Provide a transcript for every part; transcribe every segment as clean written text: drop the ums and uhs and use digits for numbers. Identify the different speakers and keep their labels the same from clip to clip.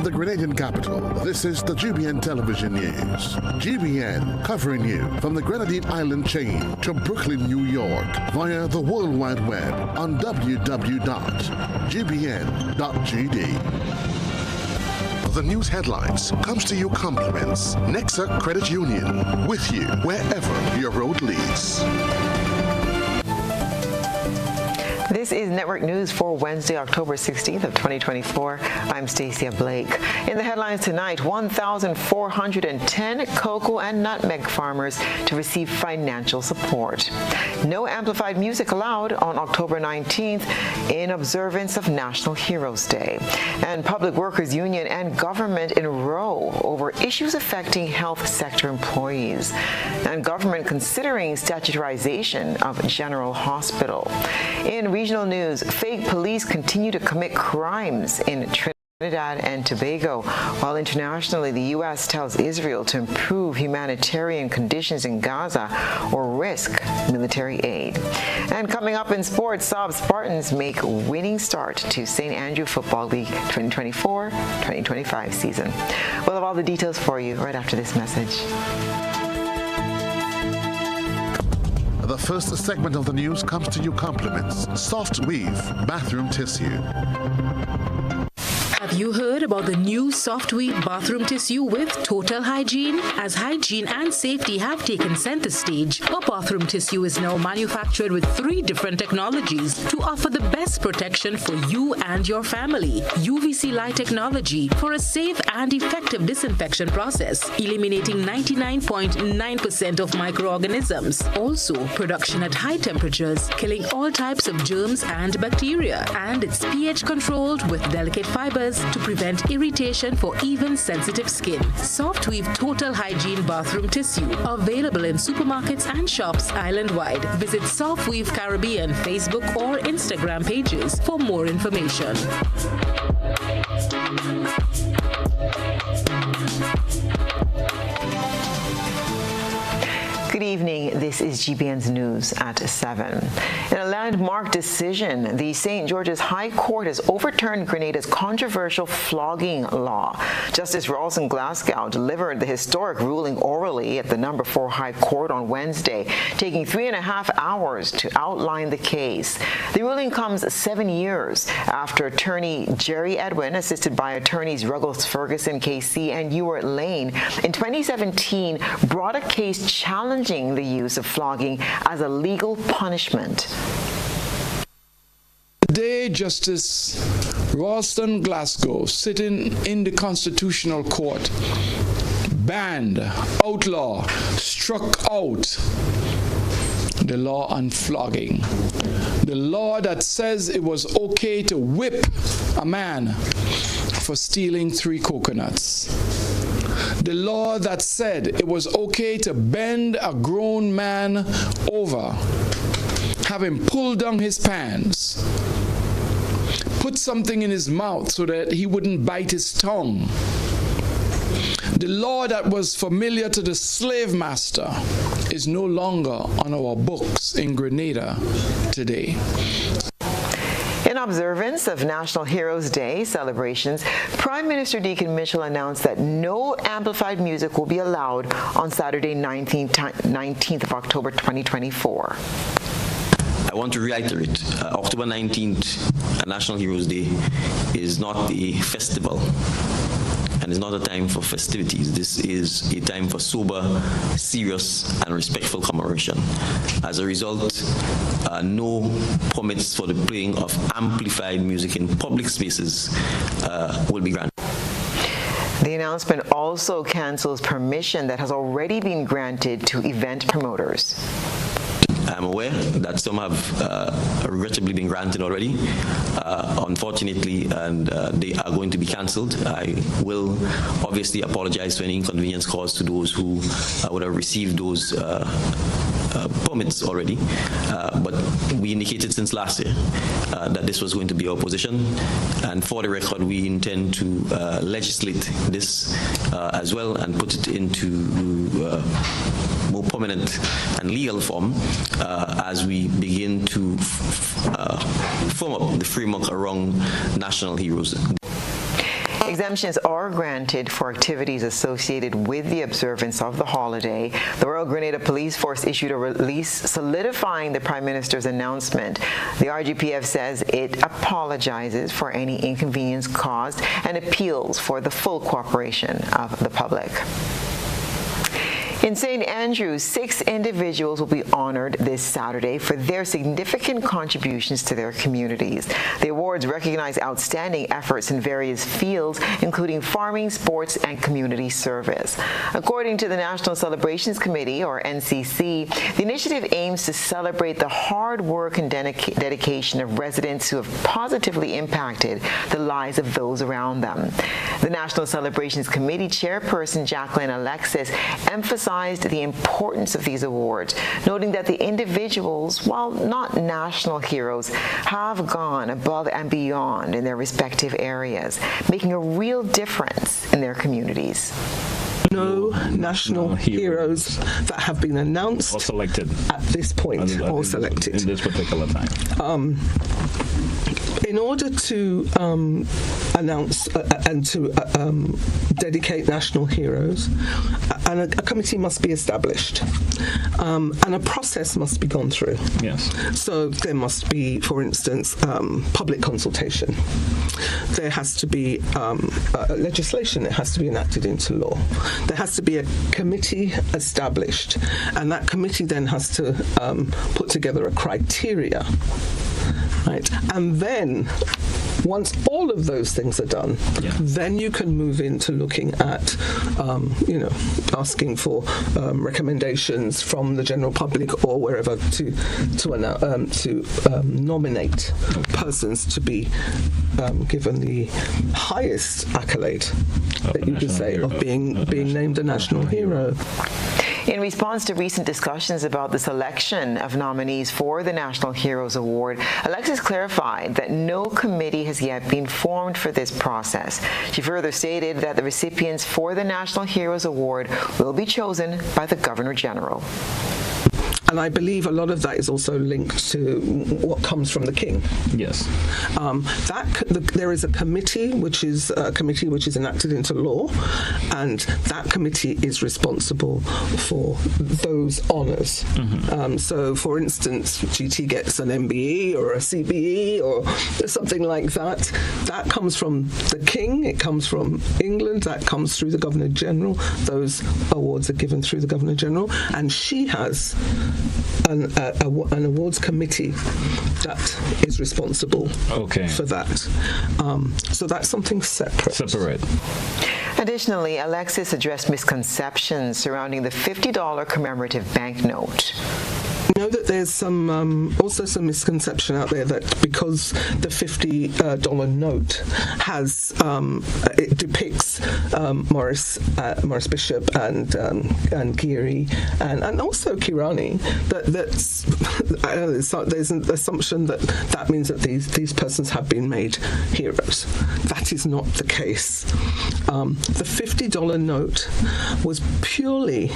Speaker 1: the Grenadian capital, this is the GBN television news. GBN covering you from the Grenadine Island chain to Brooklyn, New York via the World Wide Web on www.gbn.gd. The news headlines comes to you compliments Nexa Credit Union, with you wherever your road leads.
Speaker 2: This is Network News for Wednesday, October 16th of 2024. I'm Stacia Blake. In the headlines tonight, 1,410 cocoa and nutmeg farmers to receive financial support. No amplified music allowed on October 19th in observance of National Heroes Day. And Public Workers Union and government in row over issues affecting health sector employees. And government considering statutorization of General Hospital. In regional news, fake police continue to commit crimes in Trinidad and Tobago, while internationally the U.S. tells Israel to improve humanitarian conditions in Gaza or risk military aid. And coming up in sports, Saab Spartans make winning start to St. Andrew Football League 2024-2025 season. We'll have all the details for you right after this message.
Speaker 1: The first segment of the news comes to you compliments Soft Weave Bathroom Tissue.
Speaker 3: Have you heard about the new Soft Weave bathroom tissue with total hygiene? As hygiene and safety have taken center stage, our bathroom tissue is now manufactured with 3 different technologies to offer the best protection for you and your family. UVC light technology for a safe and effective disinfection process, eliminating 99.9% of microorganisms. Also, production at high temperatures, killing all types of germs and bacteria. And it's pH controlled with delicate fibers to prevent irritation for even sensitive skin. Soft Weave Total Hygiene Bathroom Tissue, available in supermarkets and shops island-wide. Visit Soft Weave Caribbean Facebook or Instagram pages for more information.
Speaker 2: Good evening. This is GBN's News at 7. In a landmark decision, the St. George's High Court has overturned Grenada's controversial flogging law. Justice Ralston Glasgow delivered the historic ruling orally at the No. 4 High Court on Wednesday, taking 3.5 hours to outline the case. The ruling comes 7 years after attorney Jerry Edwin, assisted by attorneys Ruggles Ferguson, KC, and Ewart Lane, in 2017 brought a case challenging the use of flogging as a legal punishment.
Speaker 4: Today, Justice Ralston Glasgow, sitting in the Constitutional Court, banned, outlawed, struck out the law on flogging. The law that says it was okay to whip a man for stealing 3 coconuts. The law that said it was okay to bend a grown man over, have him pull down his pants, put something in his mouth so that he wouldn't bite his tongue. The law that was familiar to the slave master is no longer on our books in Grenada today.
Speaker 2: In observance of National Heroes Day celebrations, Prime Minister Deacon Mitchell announced that no amplified music will be allowed on Saturday, 19th of October 2024.
Speaker 5: I want to reiterate, October 19th, National Heroes Day, is not a festival and it's not a time for festivities. This is a time for sober, serious, and respectful commemoration. As a result, no permits for the playing of amplified music in public spaces will be granted.
Speaker 2: The announcement also cancels permission that has already been granted to event promoters.
Speaker 5: I'm aware that some have regrettably been granted already, unfortunately, and they are going to be cancelled. I will obviously apologize for any inconvenience caused to those who would have received those permits already, but we indicated since last year that this was going to be our position, and for the record, we intend to legislate this as well and put it into more permanent and legal form as we begin to form up the framework around national heroes.
Speaker 2: Exemptions are granted for activities associated with the observance of the holiday. The Royal Grenada Police Force issued a release solidifying the Prime Minister's announcement. The RGPF says it apologizes for any inconvenience caused and appeals for the full cooperation of the public. In St. Andrews, 6 individuals will be honored this Saturday for their significant contributions to their communities. The awards recognize outstanding efforts in various fields, including farming, sports, and community service. According to the National Celebrations Committee, or NCC, the initiative aims to celebrate the hard work and dedication of residents who have positively impacted the lives of those around them. The National Celebrations Committee chairperson, Jacqueline Alexis, emphasized the importance of these awards, noting that the individuals, while not national heroes, have gone above and beyond in their respective areas, making a real difference in their communities.
Speaker 6: No national heroes that have been announced
Speaker 7: or selected
Speaker 6: at this point or selected
Speaker 7: in this particular time.
Speaker 6: In order to announce and to dedicate national heroes, and a committee must be established, and a process must be gone through.
Speaker 7: Yes.
Speaker 6: So there must be, for instance, public consultation. There has to be legislation that has to be enacted into law. There has to be a committee established, and that committee then has to put together a criteria. Right, and then once all of those things are done, then you can move into looking at, asking for recommendations from the general public or wherever to nominate persons to be given the highest accolade that you could say of being named a national hero.
Speaker 2: In response to recent discussions about the selection of nominees for the National Heroes Award, Alexis clarified that no committee has yet been formed for this process. She further stated that the recipients for the National Heroes Award will be chosen by the Governor-General.
Speaker 6: And I believe a lot of that is also linked to what comes from the King.
Speaker 7: Yes.
Speaker 6: There is a committee which is enacted into law, and that committee is responsible for those honours. Mm-hmm. So, for instance, GT gets an MBE or a CBE or something like that. That comes from the King. It comes from England. That comes through the Governor-General. Those awards are given through the Governor-General, and she has an awards committee that is responsible for that. So that's something separate.
Speaker 2: Additionally, Alexis addressed misconceptions surrounding the $50 commemorative banknote.
Speaker 6: We know that there's also some misconception out there that because the $50 note has it depicts Morris Bishop and Geary and also Kirani, there's an assumption that means that these persons have been made heroes. That is not the case. The $50 note was purely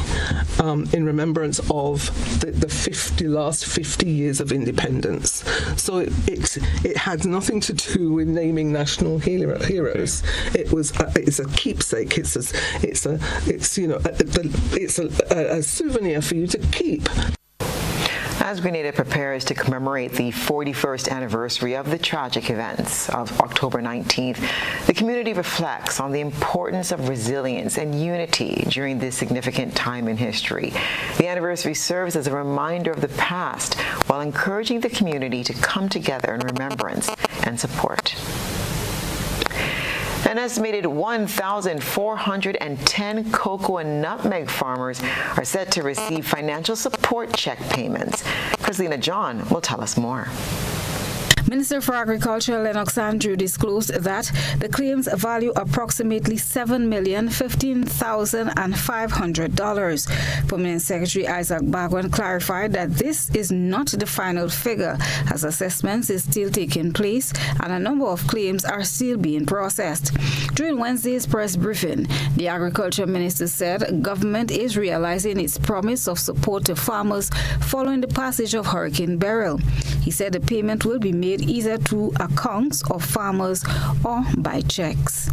Speaker 6: in remembrance of the last 50 years of independence. So it had nothing to do with naming national heroes. It's a keepsake. It's a souvenir for you to keep.
Speaker 2: As Grenada prepares to commemorate the 41st anniversary of the tragic events of October 19th, the community reflects on the importance of resilience and unity during this significant time in history. The anniversary serves as a reminder of the past while encouraging the community to come together in remembrance and support. An estimated 1,410 cocoa and nutmeg farmers are set to receive financial support check payments. Chrislina John will tell us more.
Speaker 8: Minister for Agriculture Lennox Andrew disclosed that the claims value approximately $7,015,500. Permanent Secretary Isaac Bagwan clarified that this is not the final figure, as assessments is still taking place and a number of claims are still being processed. During Wednesday's press briefing, the Agriculture Minister said government is realizing its promise of support to farmers following the passage of Hurricane Beryl. He said the payment will be made paid either through accounts of farmers or by checks.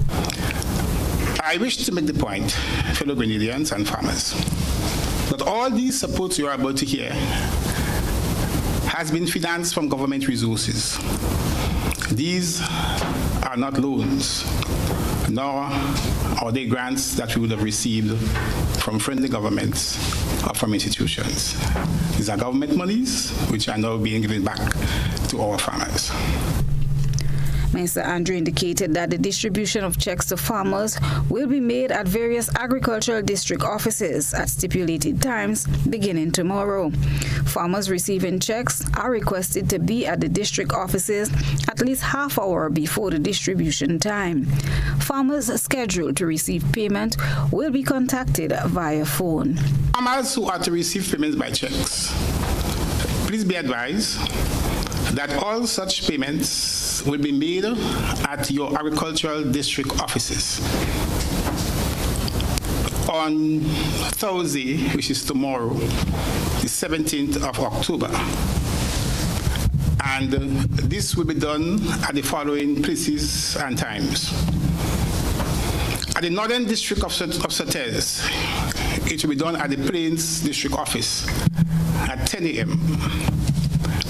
Speaker 9: I wish to make the point, fellow Grenadians and farmers, that all these supports you are about to hear has been financed from government resources. These are not loans, nor are they grants that we would have received from friendly governments or from institutions. These are government monies which are now being given back to our farmers.
Speaker 8: Minister Andrew indicated that the distribution of checks to farmers will be made at various agricultural district offices at stipulated times beginning tomorrow. Farmers receiving checks are requested to be at the district offices at least half hour before the distribution time. Farmers scheduled to receive payment will be contacted via phone.
Speaker 9: Farmers who are to receive payments by checks, please be advised that all such payments will be made at your agricultural district offices on Thursday, which is tomorrow, the 17th of October. And this will be done at the following places and times. At the Northern District of Sotez, it will be done at the Plains District Office at 10 a.m.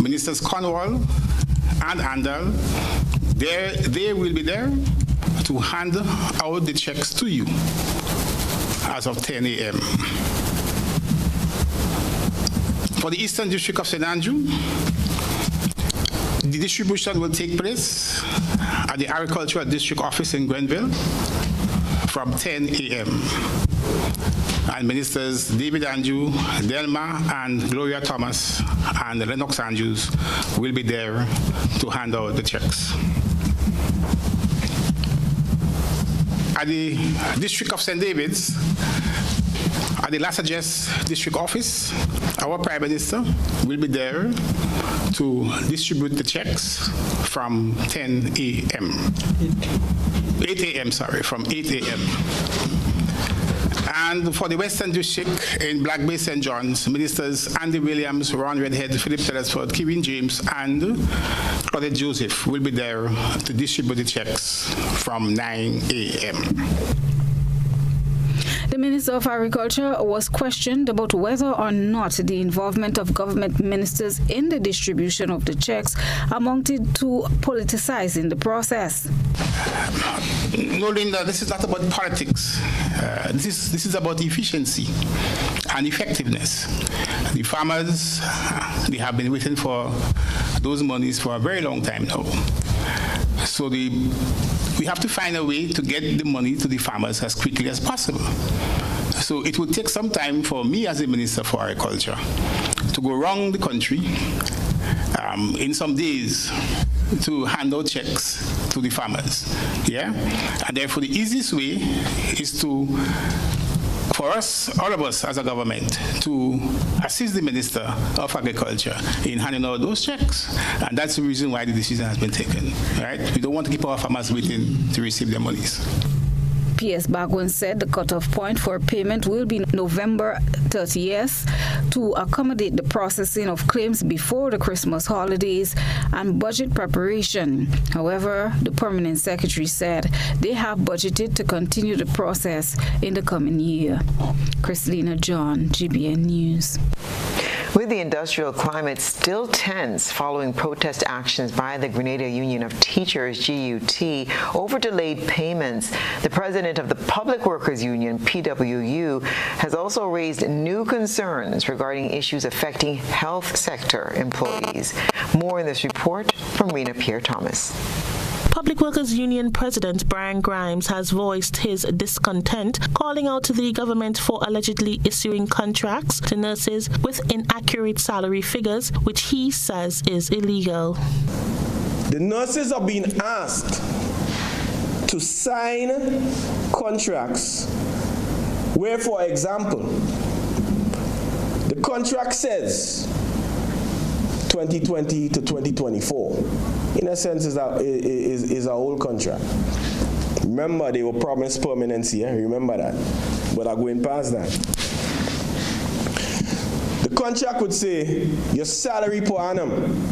Speaker 9: Ministers Cornwall and Andal, they will be there to hand out the checks to you as of 10 a.m. For the Eastern District of St. Andrew, the distribution will take place at the Agricultural District Office in Grenville from 10 a.m. And Ministers David Andrew, Delma and Gloria Thomas and Lennox Andrews will be there to hand out the checks. At the District of St. David's, at the Lassages District Office, our Prime Minister will be there to distribute the checks from 10 a.m. 8 a.m., sorry, from 8 a.m. And for the Western District in Black Bay St. John's, Ministers Andy Williams, Ron Redhead, Philip Telesford, Kevin James, and Claudette Joseph will be there to distribute the checks from 9 a.m.
Speaker 8: The Minister of Agriculture was questioned about whether or not the involvement of government ministers in the distribution of the checks amounted to politicizing the process.
Speaker 9: No, Linda, this is not about politics. This is about efficiency and effectiveness. The farmers, they have been waiting for those monies for a very long time now. So we have to find a way to get the money to the farmers as quickly as possible. So it would take some time for me as a Minister for Agriculture to go around the country in some days to hand out checks to the farmers. Yeah? And therefore the easiest way is for us, all of us as a government, to assist the Minister of Agriculture in handing out those checks. And that's the reason why the decision has been taken, right? We don't want to keep our farmers waiting to receive their monies.
Speaker 8: P.S. Bagwin said the cutoff point for payment will be November 30th to accommodate the processing of claims before the Christmas holidays and budget preparation. However, the Permanent Secretary said they have budgeted to continue the process in the coming year. Christina John, GBN News.
Speaker 2: With the industrial climate still tense following protest actions by the Grenada Union of Teachers, GUT, over delayed payments, the president of the Public Workers Union, PWU, has also raised new concerns regarding issues affecting health sector employees. More in this report from Rena Pierre-Thomas.
Speaker 10: Public Workers Union President Brian Grimes has voiced his discontent, calling out to the government for allegedly issuing contracts to nurses with inaccurate salary figures, which he says is illegal.
Speaker 11: The nurses are being asked to sign contracts where, for example, the contract says 2020 to 2024. In a sense, is a whole contract. Remember, they were promised permanency. Remember that. But I'm going past that. The contract would say your salary per annum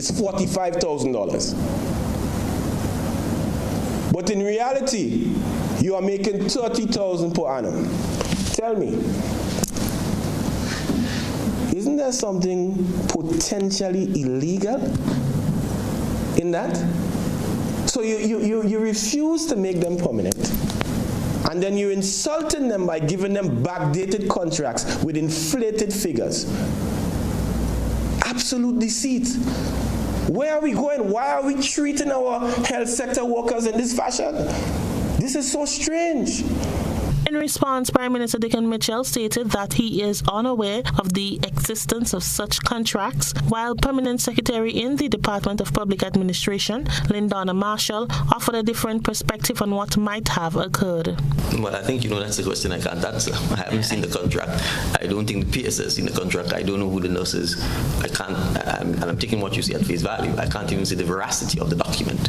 Speaker 11: is $45,000. But in reality, you are making $30,000 per annum. Tell me, isn't there something potentially illegal in that? So you refuse to make them permanent, and then you're insulting them by giving them backdated contracts with inflated figures. Absolute deceit. Where are we going? Why are we treating our health sector workers in this fashion? This is so strange.
Speaker 10: In response, Prime Minister Dickon Mitchell stated that he is unaware of the existence of such contracts, while Permanent Secretary in the Department of Public Administration, Lindana Marshall, offered a different perspective on what might have occurred.
Speaker 5: Well, I think, that's a question I can't answer. I haven't seen the contract. I don't think the PS has seen the contract. I don't know who the nurse is. I'm taking what you say at face value. I can't even see the veracity of the document.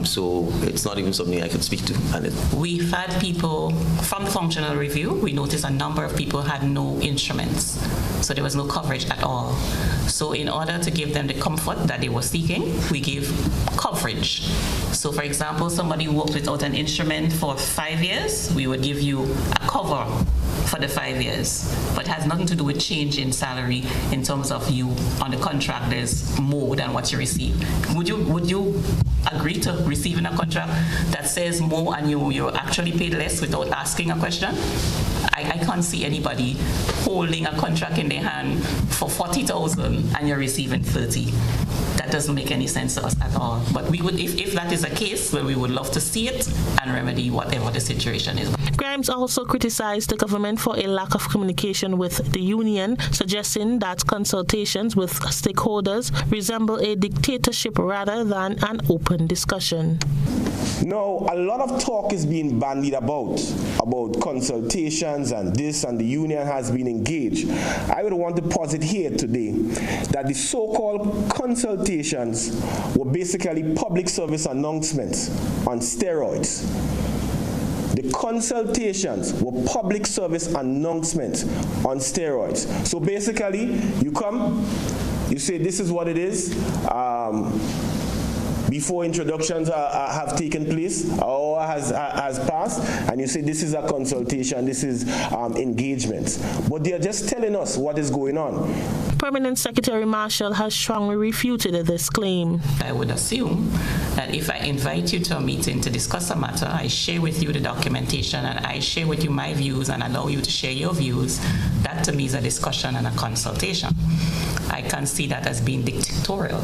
Speaker 5: So it's not even something I can speak to.
Speaker 12: We've had people from the functional review. We noticed a number of people had no instruments, so there was no coverage at all. So in order to give them the comfort that they were seeking, we gave coverage. So for example, somebody worked without an instrument for 5 years, we would give you a cover for the 5 years, but it has nothing to do with change in salary in terms of you on the contract. There's more than what you receive. Would you agree to receiving a contract that says more and you're actually paid less without asking a question? I can't see anybody holding a contract in their hand for $40,000 and you're receiving $30,000. That doesn't make any sense to us at all. But we would, if that is the case, well, we would love to see it and remedy whatever the situation is.
Speaker 10: Grimes also criticized the government for a lack of communication with the union, suggesting that consultations with stakeholders resemble a dictatorship rather than an open discussion.
Speaker 11: No, a lot of talk is being bandied about consultations and this, and the union has been engaged. I would want to posit here today that the so-called consultations were basically public service announcements on steroids. The consultations were public service announcements on steroids. So basically, you come, you say this is what it is, before introductions have taken place or has passed, and you say this is a consultation, this is engagement. But they are just telling us what is going on.
Speaker 10: Permanent Secretary Marshall has strongly refuted this claim.
Speaker 12: I would assume that if I invite you to a meeting to discuss a matter, I share with you the documentation and I share with you my views and allow you to share your views, that to me is a discussion and a consultation. I can't see that as being dictatorial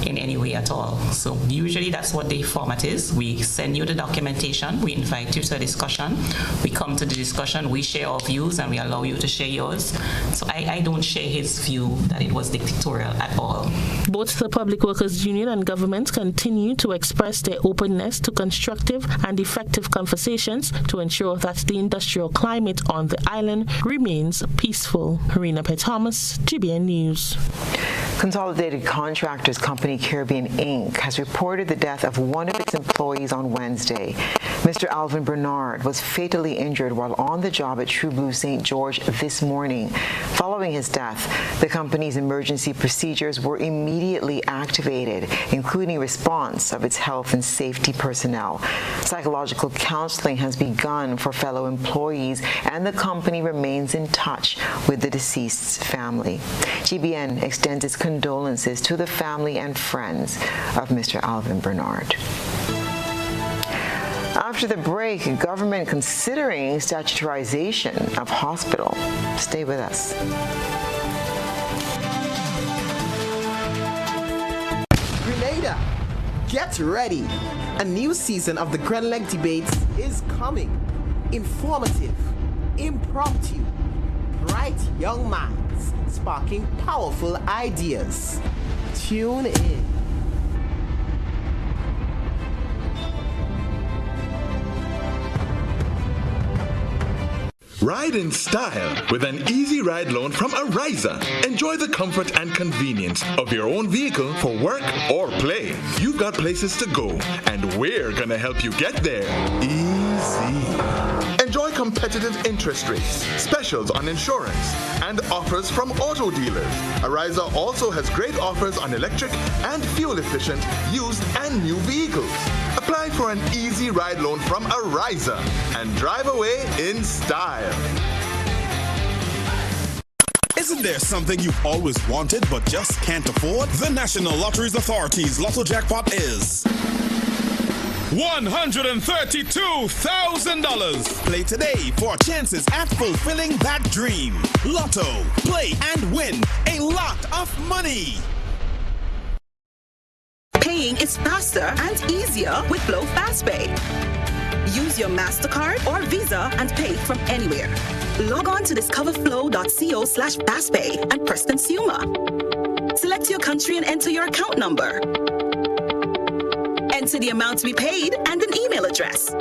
Speaker 12: in any way at all. So usually that's what the format is. We send you the documentation, we invite you to a discussion, we come to the discussion, we share our views and we allow you to share yours. So I don't share his view that it was dictatorial at all.
Speaker 10: Both the Public Workers Union and government continue to express their openness to constructive and effective conversations to ensure that the industrial climate on the island remains peaceful. Rena Thomas, GBN News.
Speaker 2: Consolidated Contractors Company Caribbean Inc. has reported the death of one of its employees on Wednesday. Mr. Alvin Bernard was fatally injured while on the job at True Blue St. George this morning. Following his death, the company's emergency procedures were immediately activated, including response of its health and safety personnel. Psychological counseling has begun for fellow employees, and the company remains in touch with the deceased's family. GBN extends its condolences to the family and friends of Mr. Alvin Bernard. After the break, government considering statutorization of hospital. Stay with us.
Speaker 13: Grenada, get ready. A new season of the Grenleg Debates is coming. Informative, impromptu, bright young minds sparking powerful ideas. Tune in.
Speaker 14: Ride in style with an easy ride loan from Ariza. Enjoy the comfort and convenience of your own vehicle for work or play. You've got places to go, and we're gonna help you get there easy. Enjoy competitive interest rates, special specials on insurance and offers from auto dealers. Ariza also has great offers on electric and fuel-efficient used and new vehicles. Apply for an easy ride loan from Ariza and drive away in style.
Speaker 15: Isn't there something you've always wanted but just can't afford? The National Lotteries Authority's Lotto Jackpot is $132,000. Play today for chances at fulfilling that dream. Lotto. Play and win a lot of money.
Speaker 16: Paying is faster and easier with Flow FastPay. Use your MasterCard or Visa and pay from anywhere. Log on to discoverflow.co/fastpay and press consumer. Select your country and enter your account number. Enter the amount to be paid and an email address.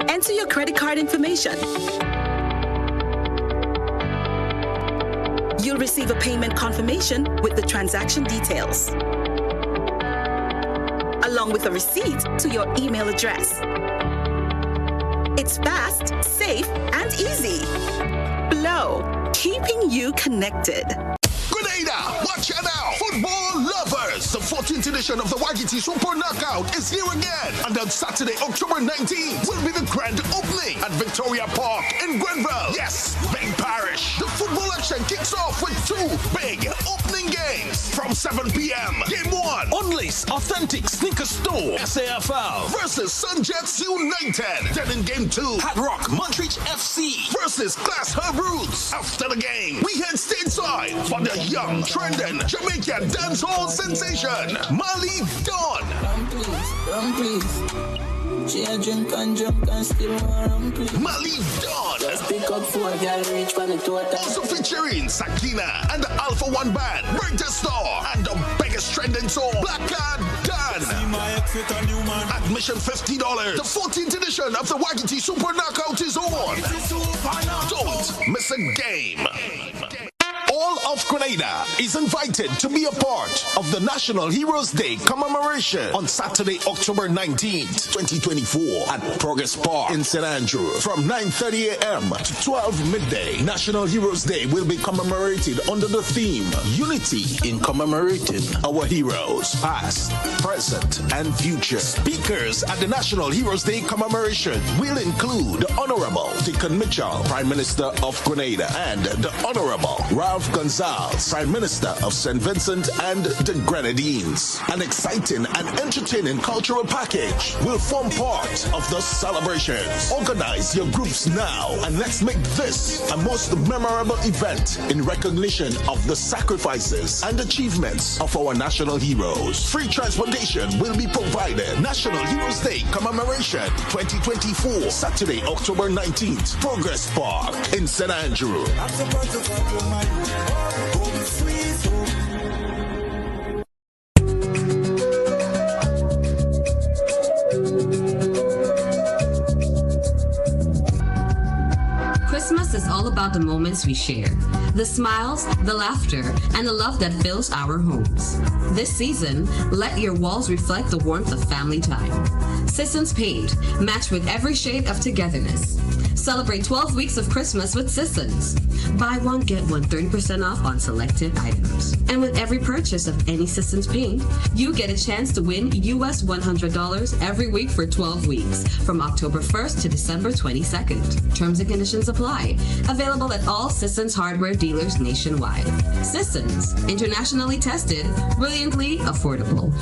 Speaker 16: Enter your credit card information. You'll receive a payment confirmation with the transaction details, along with a receipt to your email address. It's fast, safe, and easy. Flow, keeping you connected.
Speaker 17: Grenada, watch out now! Football lovers! The 14th edition of the YGT Super Knockout is here again. And on Saturday, October 19th, will be the grand opening at Victoria Park in Grenville. Yes, Big Parish. The football action kicks off with two big opening games from 7 p.m. Game 1, Unlace Authentic Sneaker Store, SAFL versus Sunjets United. Then in Game 2, Hat Rock Montreach FC versus Glass Herb Roots. After the game, we head stateside for the young, trending Jamaican dancehall sensation, Mali Dawn. Mali Dawn. Also featuring Sakina and the Alpha One Band, Break Star, and the biggest trending song, Black Card Done. Admission $50. The 14th edition of the YGT Super Knockout is on. Don't miss a game. All of Grenada is invited to be a part of the National Heroes Day commemoration on Saturday, October 19th, 2024 at Progress Park in St. Andrew from 9:30 a.m. to 12 midday. National Heroes Day will be commemorated under the theme Unity in commemorating our heroes, past, present, and future. Speakers at the National Heroes Day commemoration will include the Honorable Deacon Mitchell, Prime Minister of Grenada, and the Honorable Ralph Gonzalez, Prime Minister of St. Vincent and the Grenadines. An exciting and entertaining cultural package will form part of the celebrations. Organize your groups now and let's make this a most memorable event in recognition of the sacrifices and achievements of our national heroes. Free transportation will be provided. National Heroes Day Commemoration 2024, Saturday, October 19th, Progress Park in St. Andrew.
Speaker 18: Christmas is all about the moments we share, the smiles, the laughter, and the love that fills our homes. This season, let your walls reflect the warmth of family time. Sisson's Paint, match with every shade of togetherness. Celebrate 12 weeks of Christmas with Sissons. Buy one, get one 30% off on selected items. And with every purchase of any Sissons Paint, you get a chance to win US $100 every week for 12 weeks from October 1st to December 22nd. Terms and conditions apply. Available at all Sissons hardware dealers nationwide. Sissons, internationally tested, brilliantly affordable.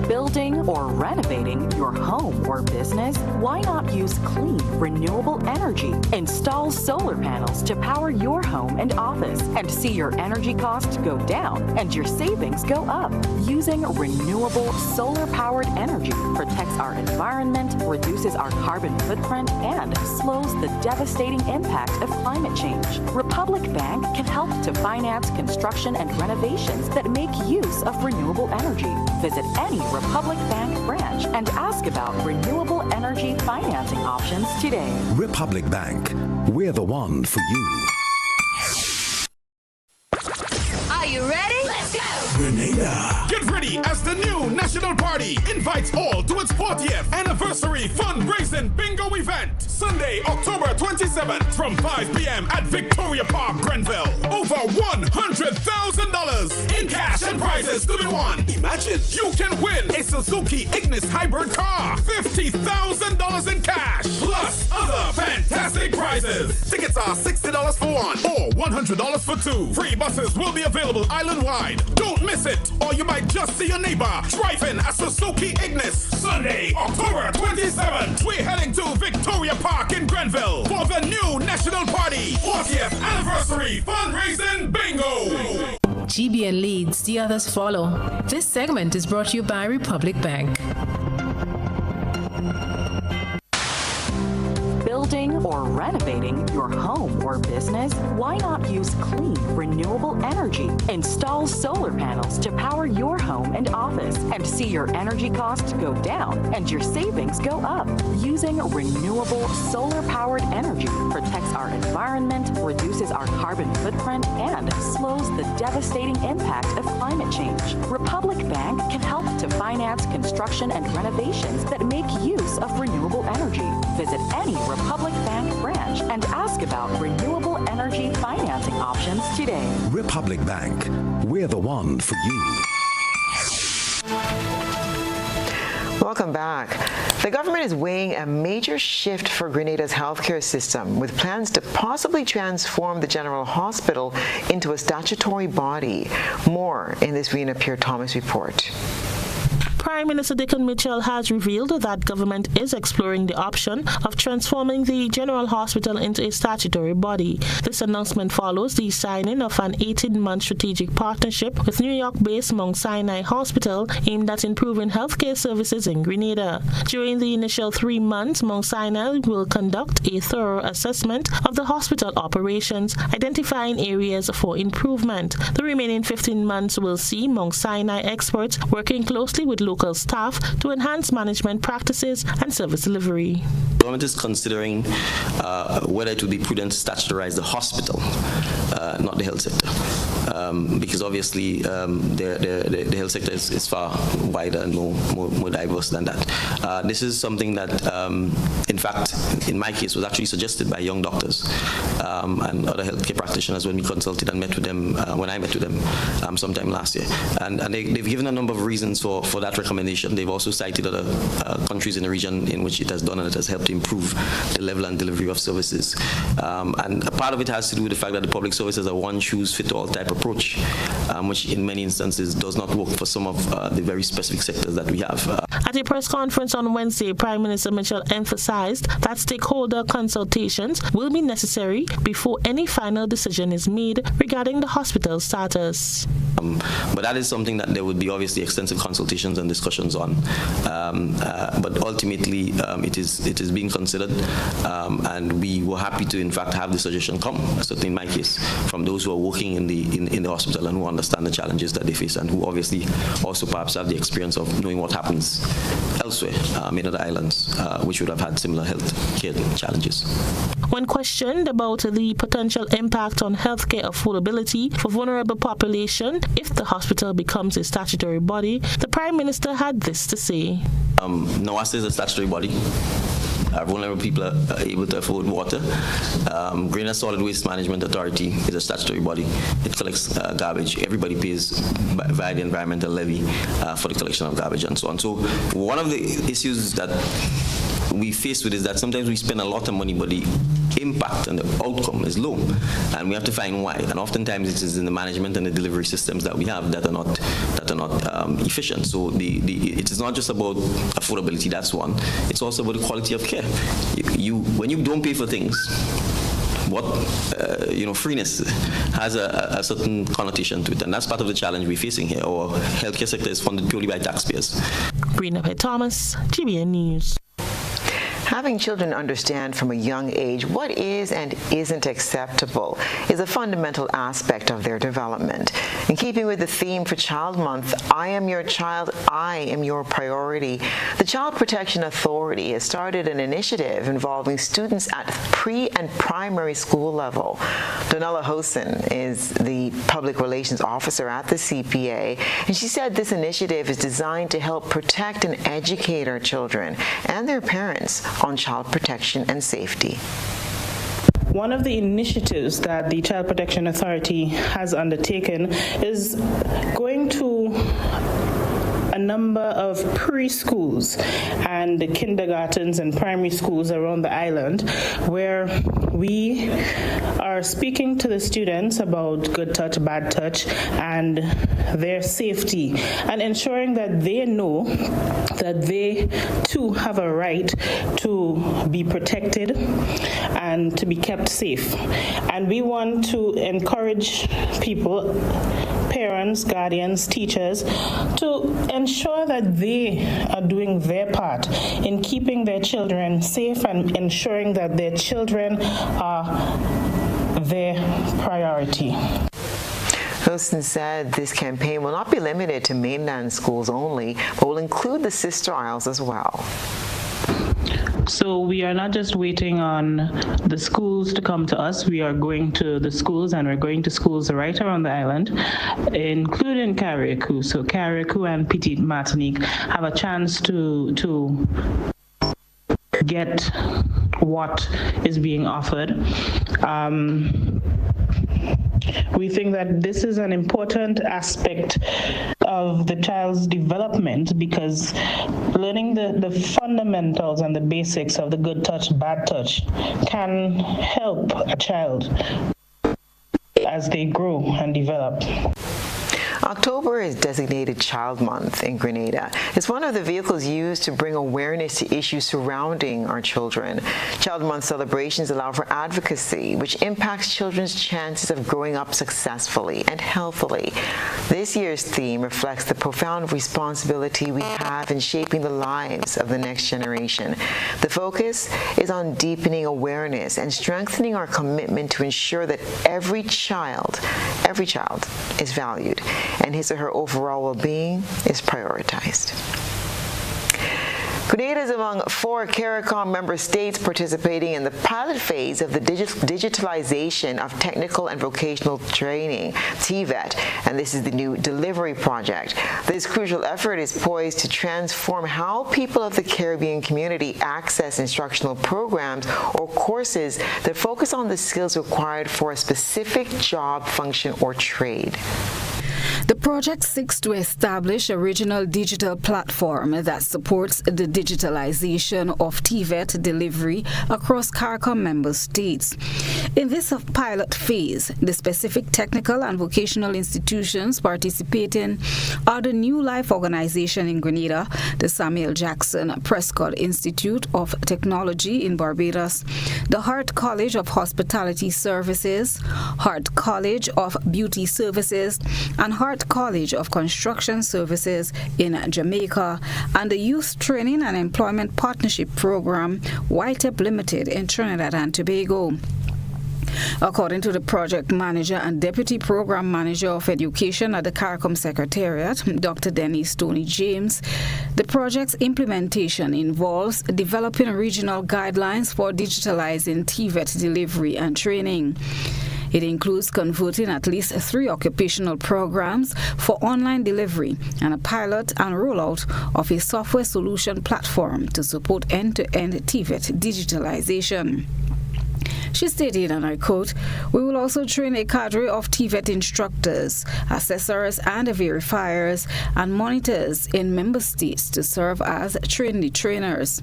Speaker 19: Building or renovating your home or business? Why not use clean, renewable energy? Install solar panels to power your home and office and see your energy costs go down and your savings go up. Using renewable solar-powered energy protects our environment, reduces our carbon footprint, and slows the devastating impact of climate change. Republic Bank can help to finance construction and renovations that make use of renewable energy. Visit any Republic Bank branch and ask about renewable energy financing options today.
Speaker 20: Republic Bank, we're the one for you.
Speaker 21: Are you ready? Let's go!
Speaker 15: Grenada Yeah. Get ready as the new National Party invites all to its 40th anniversary fundraising bingo event. Sunday, October 27th from 5 p.m. at Victoria Park, Grenville. Over $100,000 in cash and prizes to be won. Imagine you can win a Suzuki Ignis hybrid car, $50,000 in cash, plus other fantastic prizes. Tickets are $60 for one or $100 for two. Free buses will be available island-wide. Don't miss it, or you might just see your neighbor driving a Suzuki Ignis. Sunday, October 27th, we're heading to Victoria Park in Grenville for the new National Party 40th Anniversary Fundraising Bingo.
Speaker 21: GBN leads, the others follow. This segment is brought to you by Republic Bank.
Speaker 19: Building or renovating your home or business? Why not use clean, renewable energy? Install solar panels to power your home and office and see your energy costs go down and your savings go up. Using renewable solar-powered energy protects our environment, reduces our carbon footprint, and slows the devastating impact of climate change. Republic Bank can help to finance construction and renovations that make use of renewable energy. Visit any Republic Bank branch and ask about renewable energy financing options today.
Speaker 20: Republic Bank, we're the one for you.
Speaker 2: Welcome back. The government is weighing a major shift for Grenada's healthcare system with plans to possibly transform the General Hospital into a statutory body. More in this Rena Pierre-Thomas report.
Speaker 10: Prime Minister Dickon Mitchell has revealed that government is exploring the option of transforming the General Hospital into a statutory body. This announcement follows the signing of an 18-month strategic partnership with New York-based Mount Sinai Hospital aimed at improving healthcare services in Grenada. During the initial 3 months, Mount Sinai will conduct a thorough assessment of the hospital operations, identifying areas for improvement. The remaining 15 months will see Mount Sinai experts working closely with local staff to enhance management practices and service delivery.
Speaker 5: The government is considering whether it would be prudent to statutarize the hospital, not the health sector. Because obviously the health sector is far wider and more diverse than that. This is something that, in fact, in my case, was actually suggested by young doctors and other healthcare practitioners when we consulted and met with them, when I met with them sometime last year. And they've given a number of reasons for that recommendation. They've also cited other countries in the region in which it has done and it has helped improve the level and delivery of services. And a part of it has to do with the fact that the public service is a one-shoes-fit-all type approach, which in many instances does not work for some of the very specific sectors that we have.
Speaker 10: At a press conference on Wednesday, Prime Minister Mitchell emphasized that stakeholder consultations will be necessary before any final decision is made regarding the hospital's status.
Speaker 5: But that is something that there would be obviously extensive consultations and discussions on. But ultimately, it is being considered, and we were happy to, in fact, have the suggestion come, certainly in my case, from those who are working in the hospital and who understand the challenges that they face and who obviously also perhaps have the experience of knowing what happens elsewhere in other islands, which would have had similar health care challenges.
Speaker 10: When questioned about the potential impact on healthcare affordability for vulnerable population if the hospital becomes a statutory body, the Prime Minister had this to say.
Speaker 5: NOASA is a statutory body. Vulnerable people are able to afford water. Grenada Solid Waste Management Authority is a statutory body. It collects garbage. Everybody pays via the environmental levy for the collection of garbage and so on. So one of the issues that we face with is that sometimes we spend a lot of money, but the impact and the outcome is low, and we have to find why. And oftentimes it is in the management and the delivery systems that we have that are not efficient. So it is not just about affordability. That's one. It's also about the quality of care. When you don't pay for things, freeness has a certain connotation to it, and that's part of the challenge we're facing here. Our healthcare sector is funded purely by taxpayers.
Speaker 10: Rena Pierre-Thomas, GBN News.
Speaker 2: Having children understand from a young age what is and isn't acceptable is a fundamental aspect of their development. In keeping with the theme for Child Month, I am your child, I am your priority, the Child Protection Authority has started an initiative involving students at pre- and primary school level. Donella Hosen is the Public Relations Officer at the CPA, and she said this initiative is designed to help protect and educate our children and their parents on child protection and safety.
Speaker 10: One of the initiatives that the Child Protection Authority has undertaken is going to a number of preschools and kindergartens and primary schools around the island, where we are speaking to the students about good touch, bad touch, and their safety, and ensuring that they know that they too have a right to be protected and to be kept safe. And we want to encourage people, parents, guardians, teachers, to ensure that they are doing their part in keeping their children safe and ensuring that their children are their priority.
Speaker 2: Houston said this campaign will not be limited to mainland schools only, but will include the Sister Isles as well.
Speaker 10: So we are not just waiting on the schools to come to us. We are going to the schools, and we're going to schools right around the island, including Carriacou. So Carriacou and Petite Martinique have a chance to get what is being offered. We think that this is an important aspect of the child's development, because learning the fundamentals and the basics of the good touch, bad touch can help a child as they grow and develop.
Speaker 2: October is designated Child Month in Grenada. It's one of the vehicles used to bring awareness to issues surrounding our children. Child Month celebrations allow for advocacy, which impacts children's chances of growing up successfully and healthily. This year's theme reflects the profound responsibility we have in shaping the lives of the next generation. The focus is on deepening awareness and strengthening our commitment to ensure that every child is valued and his or her overall well-being is prioritized. Grenada is among 4 CARICOM member states participating in the pilot phase of the digitalization of technical and vocational training, TVET, and this is the new delivery project. This crucial effort is poised to transform how people of the Caribbean community access instructional programs or courses that focus on the skills required for a specific job, function, or trade.
Speaker 8: The project seeks to establish a regional digital platform that supports the digitalization of TVET delivery across CARICOM member states. In this pilot phase, the specific technical and vocational institutions participating are the New Life Organization in Grenada, the Samuel Jackson Prescott Institute of Technology in Barbados, the Hart College of Hospitality Services, Hart College of Beauty Services, and Hart College of Construction Services in Jamaica, and the Youth Training and Employment Partnership Program, YTEP Limited in Trinidad and Tobago. According to the project manager and deputy program manager of education at the CARICOM Secretariat, Dr. Denise Tony James, the project's implementation involves developing regional guidelines for digitalizing TVET delivery and training. It includes converting at least 3 occupational programs for online delivery and a pilot and rollout of a software solution platform to support end-to-end TVET digitalization. She stated, and I quote, "We will also train a cadre of TVET instructors, assessors and verifiers and monitors in member states to serve as trainee trainers.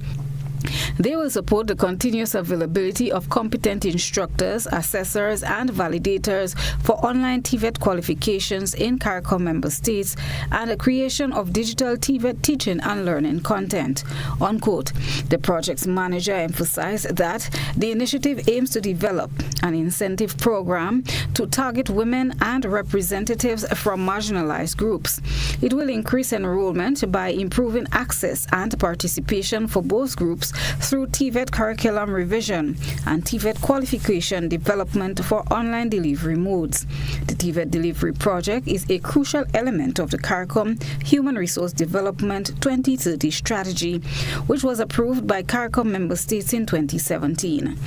Speaker 8: They will support the continuous availability of competent instructors, assessors, and validators for online TVET qualifications in CARICOM member states and the creation of digital TVET teaching and learning content," unquote. The project's manager emphasized that the initiative aims to develop an incentive program to target women and representatives from marginalized groups. It will increase enrollment by improving access and participation for both groups through TVET curriculum revision and TVET qualification development for online delivery modes. The TVET delivery project is a crucial element of the CARICOM Human Resource Development 2030 strategy, which was approved by CARICOM member states in 2017.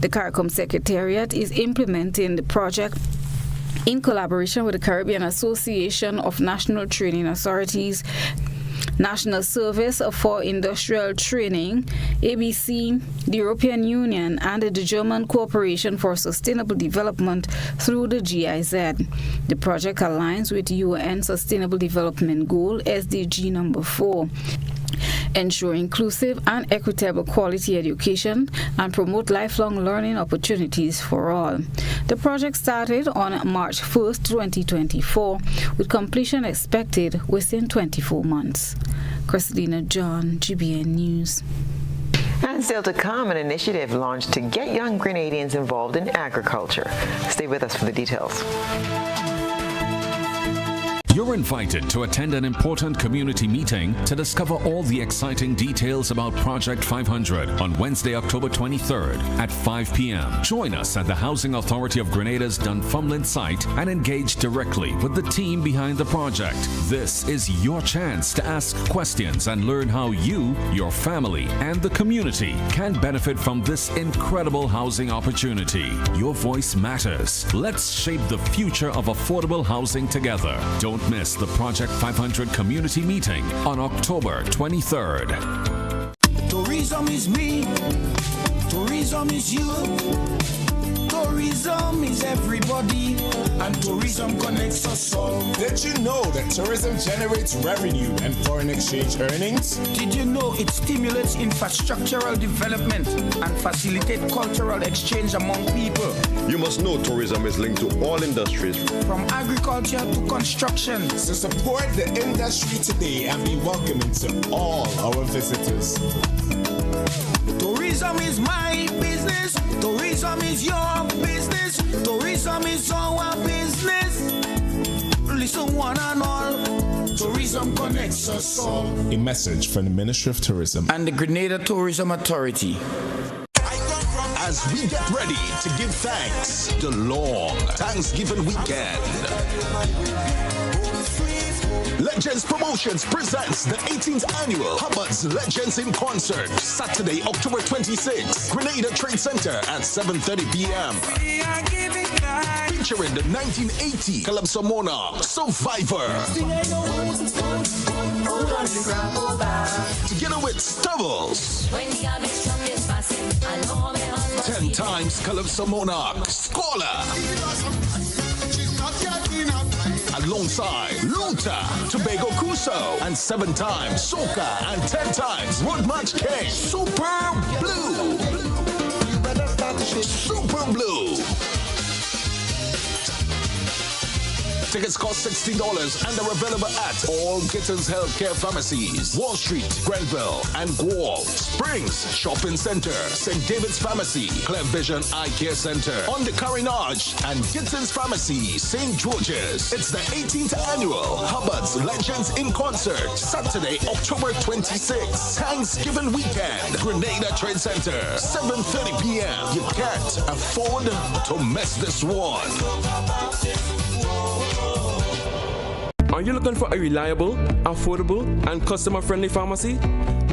Speaker 8: The CARICOM Secretariat is implementing the project in collaboration with the Caribbean Association of National Training Authorities, National Service for Industrial Training, ABC, the European Union, and the German Cooperation for Sustainable Development through the GIZ. The project aligns with UN Sustainable Development Goal SDG number 4. Ensure inclusive and equitable quality education and promote lifelong learning opportunities for all. The project started on March 1st, 2024, with completion expected within 24 months. Christina John, GBN News.
Speaker 2: And still to come, an initiative launched to get young Grenadians involved in agriculture. Stay with us for the details.
Speaker 1: You're invited to attend an important community meeting to discover all the exciting details about Project 500 on Wednesday, October 23rd at 5 p.m. Join us at the Housing Authority of Grenada's Dunfermline site and engage directly with the team behind the project. This is your chance to ask questions and learn how you, your family, and the community can benefit from this incredible housing opportunity. Your voice matters. Let's shape the future of affordable housing together. Don't miss the Project 500 community meeting on October 23rd.
Speaker 22: Tourism is me. Tourism is you. Tourism is everybody, and tourism connects us all.
Speaker 15: Did you know that tourism generates revenue and foreign exchange earnings?
Speaker 22: Did you know it stimulates infrastructural development and facilitates cultural exchange among people?
Speaker 23: You must know tourism is linked to all industries,
Speaker 22: from agriculture to construction.
Speaker 15: So support the industry today and be welcoming to all our visitors.
Speaker 22: Tourism is my business. Tourism is your business. Tourism is our business. Listen one and all. Tourism connects us all.
Speaker 15: A message from the Ministry of Tourism
Speaker 22: and the Grenada Tourism Authority.
Speaker 17: As we get ready to give thanks, the long Thanksgiving weekend. Legends Promotions presents the 18th annual Hubbard's Legends in Concert, Saturday, October 26th, Grenada Trade Center at 7:30 p.m. Featuring the 1980 Calypso Monarch Survivor. Together with Stubbles. 10 times Calypso Monarch Scholar. Alongside Luther, Tobago Cuso, and 7 times Soca and 10 times Road March King, Super Blue. Super Blue. Tickets cost $16 and are available at all Gittins Healthcare Pharmacies, Wall Street, Grenville, and Guelph, Springs Shopping Center, St. David's Pharmacy, Clef Vision Eye Care Center, on the Carinage, and Gittins Pharmacy, St. George's. It's the 18th annual Hubbard's Legends in Concert, Saturday, October 26th, Thanksgiving weekend, Grenada Trade Center, 7:30 p.m. You can't afford to miss this one.
Speaker 24: Are you looking for a reliable, affordable, and customer-friendly pharmacy?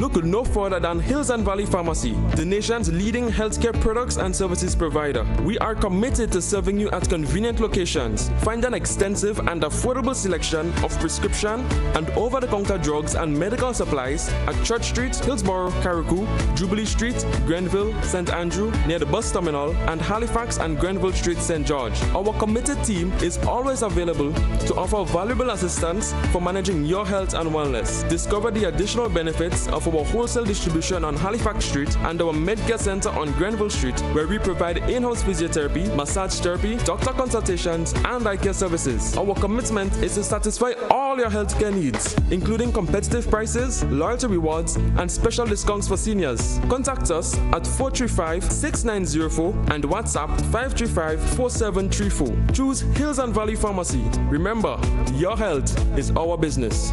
Speaker 24: Look no further than Hills and Valley Pharmacy, the nation's leading healthcare products and services provider. We are committed to serving you at convenient locations. Find an extensive and affordable selection of prescription and over-the-counter drugs and medical supplies at Church Street, Hillsborough, Carriacou, Jubilee Street, Grenville, St. Andrew, near the bus terminal, and Halifax and Grenville Street, St. George. Our committed team is always available to offer valuable assistance for managing your health and wellness. Discover the additional benefits of our wholesale distribution on Halifax Street and our Medcare Center on Grenville Street, where we provide in-house physiotherapy, massage therapy, doctor consultations, and eye care services. Our commitment is to satisfy all your healthcare needs, including competitive prices, loyalty rewards, and special discounts for seniors. Contact us at 435-6904 and WhatsApp 535-4734. Choose Hills and Valley Pharmacy. Remember, your health is our business.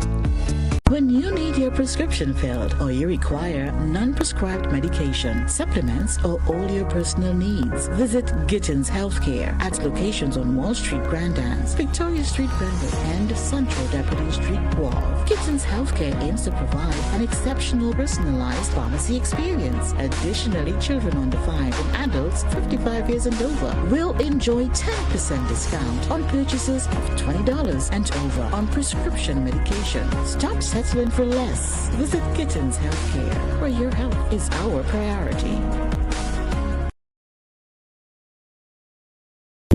Speaker 3: When you need your prescription filled or you require non-prescribed medication, supplements, or all your personal needs, visit Gittins Healthcare at locations on Wall Street, Grand Anse, Victoria Street, Granville, and Central Deputy Street, Wharf. Gittins Healthcare aims to provide an exceptional personalized pharmacy experience. Additionally, children under 5 and adults 55 years and over will enjoy 10% discount on purchases of $20 and over on prescription medication. Stop settling for less. Visit Gittins Healthcare, where your health is our priority.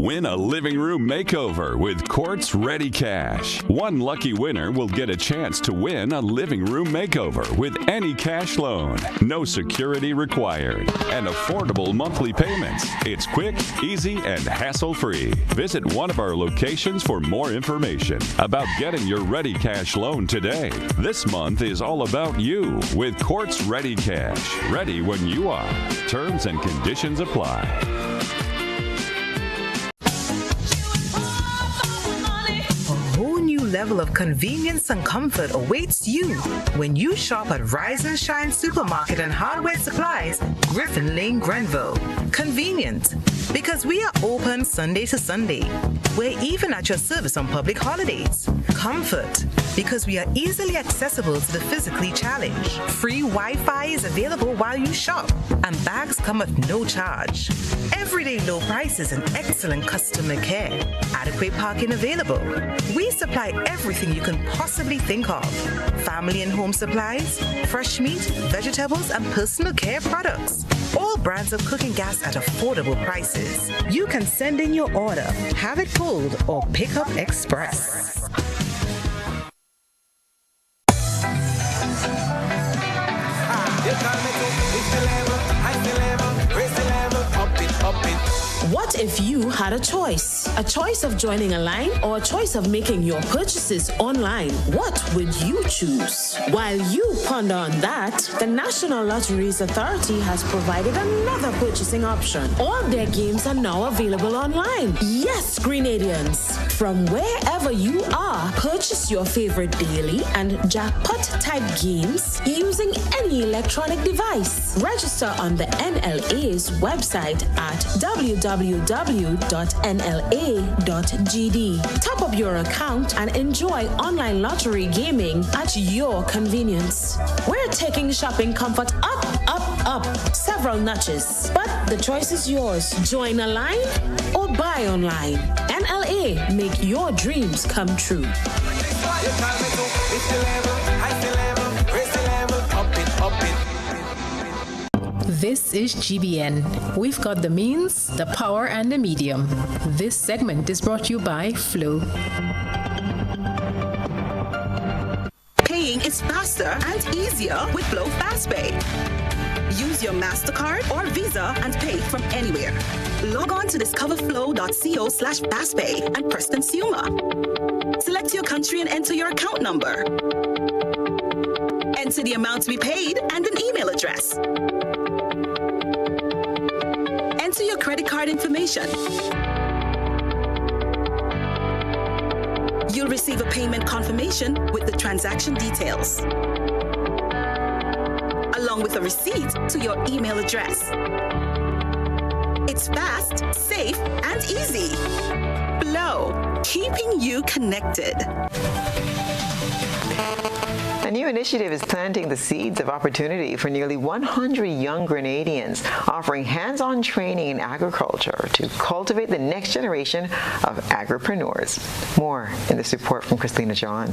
Speaker 4: Win a living room makeover with Quartz Ready Cash. One lucky winner will get a chance to win a living room makeover with any cash loan. No security required. And affordable monthly payments. It's quick, easy, and hassle-free. Visit one of our locations for more information about getting your Ready Cash loan today. This month is all about you with Quartz Ready Cash. Ready when you are. Terms and conditions apply.
Speaker 6: Level of convenience and comfort awaits you when you shop at Rise and Shine Supermarket and Hardware Supplies, Griffin Lane, Grenville. Convenient, because we are open Sunday to Sunday. We're even at your service on public holidays. Comfort, because we are easily accessible to the physically challenged. Free Wi-Fi is available while you shop, and bags come at no charge. Everyday low prices and excellent customer care. Adequate parking available. We supply everything you can possibly think of. Family and home supplies, fresh meat, vegetables, and personal care products. All brands of cooking gas at affordable prices. You can send in your order, have it pulled, or pick up express.
Speaker 7: What if you had a choice? A choice of joining a line or a choice of making your purchases online? What would you choose? While you ponder on that, the National Lotteries Authority has provided another purchasing option. All their games are now available online. Yes, Grenadians, from wherever you are, purchase your favorite daily and jackpot type games using any electronic device. Register on the NLA's website at www.nla.gd. Top up your account and enjoy online lottery gaming at your convenience. We're taking shopping comfort up, several notches. But the choice is yours. Join a line or buy online. NLA, make your dreams come true.
Speaker 21: This is GBN. We've got the means, the power, and the medium. This segment is brought to you by Flow.
Speaker 16: Paying is faster and easier with Flow FastPay. Use your MasterCard or Visa and pay from anywhere. Log on to discoverflow.co/fastpay and press Consumer. Select your country and enter your account number. Enter the amount to be paid and an email address. Enter your credit card information. You'll receive a payment confirmation with the transaction details, along with a receipt to your email address. It's fast, safe, and easy. Flow, keeping you connected.
Speaker 2: A new initiative is planting the seeds of opportunity for nearly 100 young Grenadians, offering hands-on training in agriculture to cultivate the next generation of agripreneurs. More in this report from Christina John.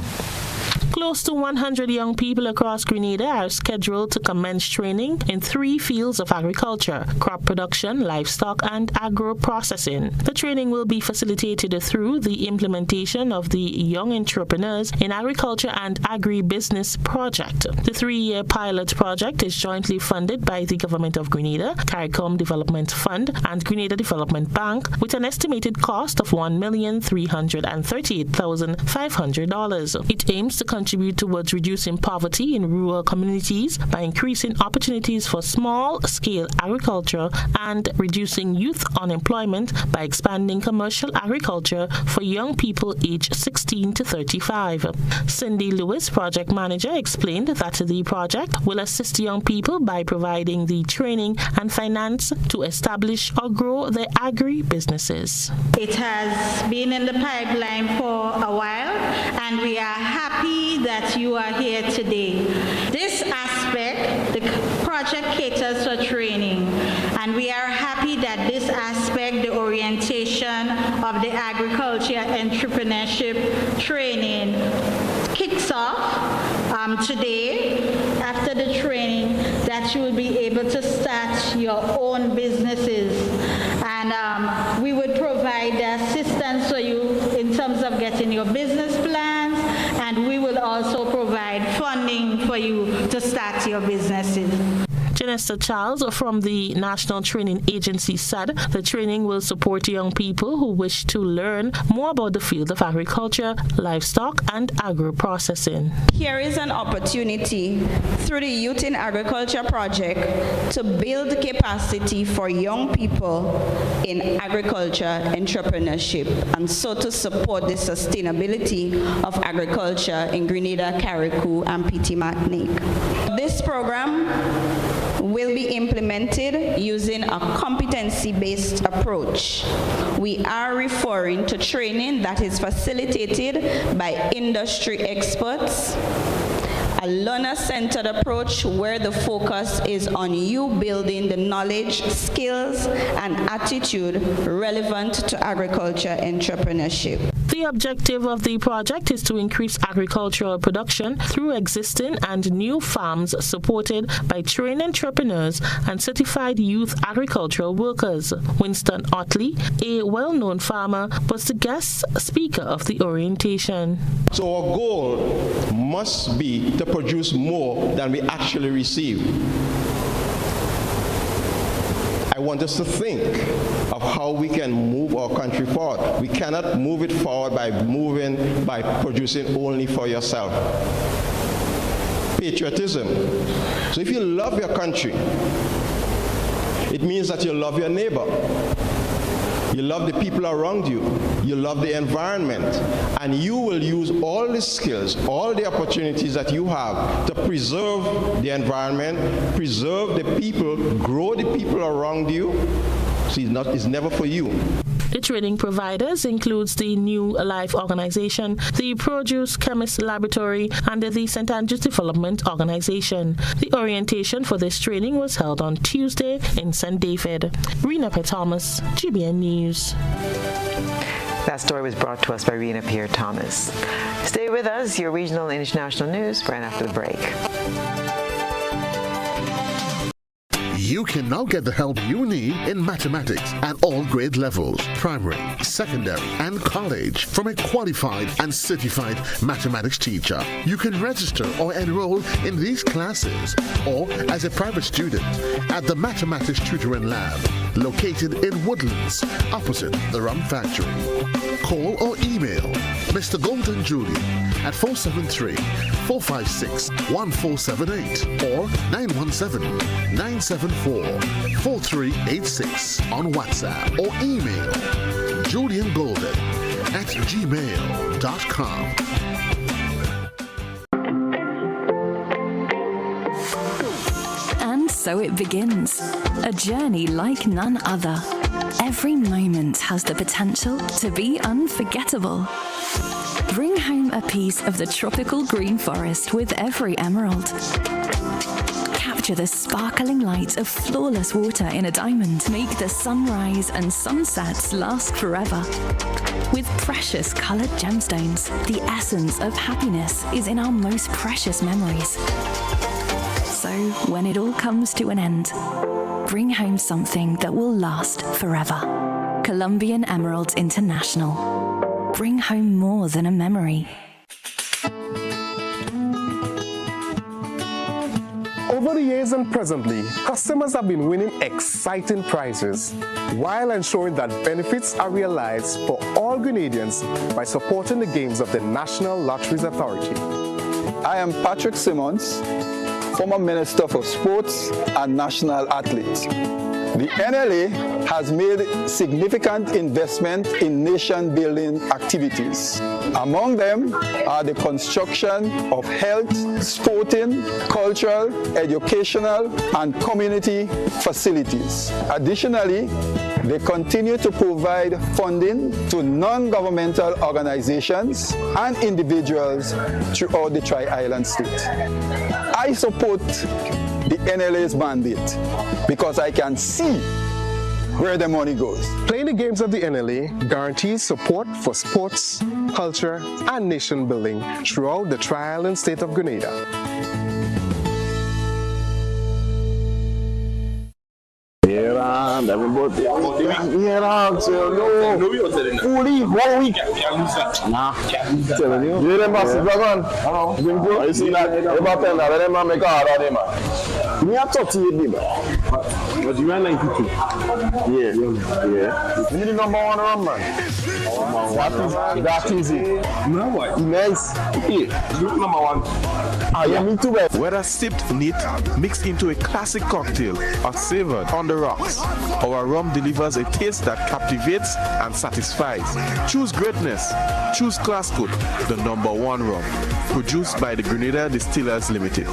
Speaker 10: Close to 100 young people across Grenada are scheduled to commence training in 3 fields of agriculture: crop production, livestock, and agro-processing. The training will be facilitated through the implementation of the Young Entrepreneurs in Agriculture and Agribusiness project. The 3-year pilot project is jointly funded by the Government of Grenada, CARICOM Development Fund, and Grenada Development Bank, with an estimated cost of $1,338,500. It aims to contribute contribute towards reducing poverty in rural communities by increasing opportunities for small-scale agriculture and reducing youth unemployment by expanding commercial agriculture for young people aged 16 to 35. Cindy Lewis, project manager, explained that the project will assist young people by providing the training and finance to establish or grow their agri-businesses.
Speaker 9: It has been in the pipeline for a while, and we are happy that you are here today. This aspect, the project caters for training, and we are happy that this aspect, the orientation of the agriculture entrepreneurship training, kicks off today. After the training, that you will be able to start your own businesses, and we would provide the assistance for you in terms of getting your business plans, and we will also provide funding for you to start your businesses.
Speaker 10: Janessa Charles from the National Training Agency said the training will support young people who wish to learn more about the field of agriculture, livestock, and agro-processing.
Speaker 11: Here is an opportunity through the Youth in Agriculture project to build capacity for young people in agriculture entrepreneurship, and so to support the sustainability of agriculture in Grenada, Carriacou, and PT Martinique. This program will be implemented using a competency-based approach. We are referring to training that is facilitated by industry experts, a learner-centered approach where the focus is on you building the knowledge, skills, and attitude relevant to agriculture entrepreneurship.
Speaker 10: The objective of the project is to increase agricultural production through existing and new farms supported by trained entrepreneurs and certified youth agricultural workers. Winston Otley, a well-known farmer, was the guest speaker of the orientation.
Speaker 23: So our goal must be to produce more than we actually receive. I want us to think of how we can move our country forward. We cannot move it forward by producing only for yourself. Patriotism. So if you love your country, it means that you love your neighbor. You love the people around you. You love the environment. And you will use all the skills, all the opportunities that you have to preserve the environment, preserve the people, grow the people around you. So it's never for you.
Speaker 10: The training providers includes the New Life Organization, the Produce Chemist Laboratory, and the St. Andrews Development Organization. The orientation for this training was held on Tuesday in St. David. Rena Thomas, GBN News.
Speaker 2: That story was brought to us by Rena Pierre-Thomas. Stay with us, your regional and international news right after the break.
Speaker 12: You can now get the help you need in mathematics at all grade levels, primary, secondary, and college from a qualified and certified mathematics teacher. You can register or enroll in these classes or as a private student at the Mathematics Tutoring Lab, located in Woodlands, opposite the Rum Factory. Call or email Mr. Golden Julie at 473-456-1478 or 917-974-4386 on WhatsApp, or email juliangolden@gmail.com.
Speaker 13: And so it begins, a journey like none other. Every moment has the potential to be unforgettable. Bring home a piece of the tropical green forest with every emerald. Capture the sparkling light of flawless water in a diamond. Make the sunrise and sunsets last forever. With precious colored gemstones, the essence of happiness is in our most precious memories. So, when it all comes to an end, bring home something that will last forever. Colombian Emeralds International. Bring home more than a memory.
Speaker 25: Over the years and presently, customers have been winning exciting prizes while ensuring that benefits are realized for all Grenadians by supporting the games of the National Lotteries Authority.
Speaker 5: I am Patrick Simmons, former Minister for Sports and National Athlete. The NLA has made significant investment in nation-building activities. Among them are the construction of health, sporting, cultural, educational, and community facilities. Additionally, they continue to provide funding to non-governmental organizations and individuals throughout the Tri-Island state. I support the NLA's mandate because I can see where the money goes.
Speaker 25: Playing the games of the NLA guarantees support for sports, culture, and nation building throughout the Tri-Island state of Grenada.
Speaker 14: Me I talk to you, but you are 92. Yeah. You need the number one run, man. That is it. No what? Nice. Yeah. You number one. Yeah, me too.
Speaker 18: Whether sipped neat, mixed into a classic cocktail, or savored on the rocks, our rum delivers a taste that captivates and satisfies. Choose greatness. Choose Class Code, the number one rum. Produced by the Grenada Distillers Limited.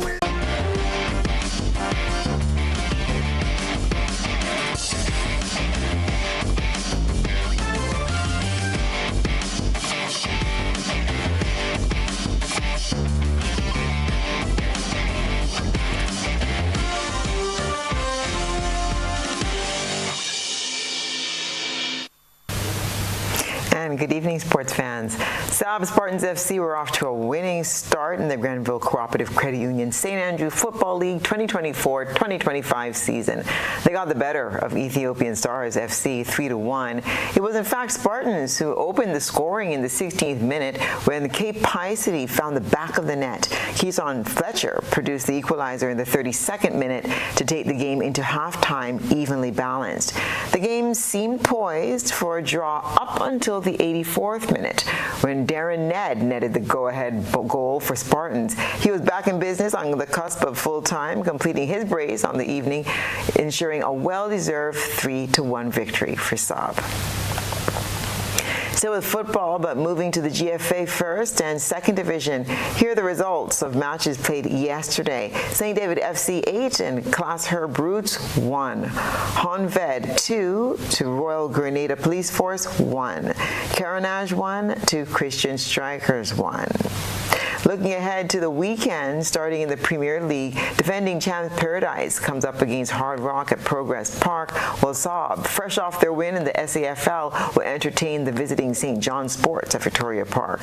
Speaker 2: Good evening, sports fans. Saab Spartans FC were off to a winning start in the Grenville Cooperative Credit Union St. Andrew Football League 2024-2025 season. They got the better of Ethiopian Stars FC 3-1. It was in fact Spartans who opened the scoring in the 16th minute when Cape Pi City found the back of the net. Keeson Fletcher produced the equalizer in the 32nd minute to take the game into halftime evenly balanced. The game seemed poised for a draw up until the 84th minute when Darren Ned netted the go-ahead goal for Spartans. He was back in business on the cusp of full-time, completing his brace on the evening, ensuring a well-deserved 3-1 victory for Saab. Still with football, but moving to the GFA first and second division. Here are the results of matches played yesterday. St. David FC 8 and Class Herb Roots 1. Honved 2 to Royal Grenada Police Force 1. Carenage 1 to Christian Strikers 1. Looking ahead to the weekend, starting in the Premier League, defending champs Paradise comes up against Hard Rock at Progress Park, while Saab, fresh off their win in the SAFL, will entertain the visiting St. John Sports at Victoria Park.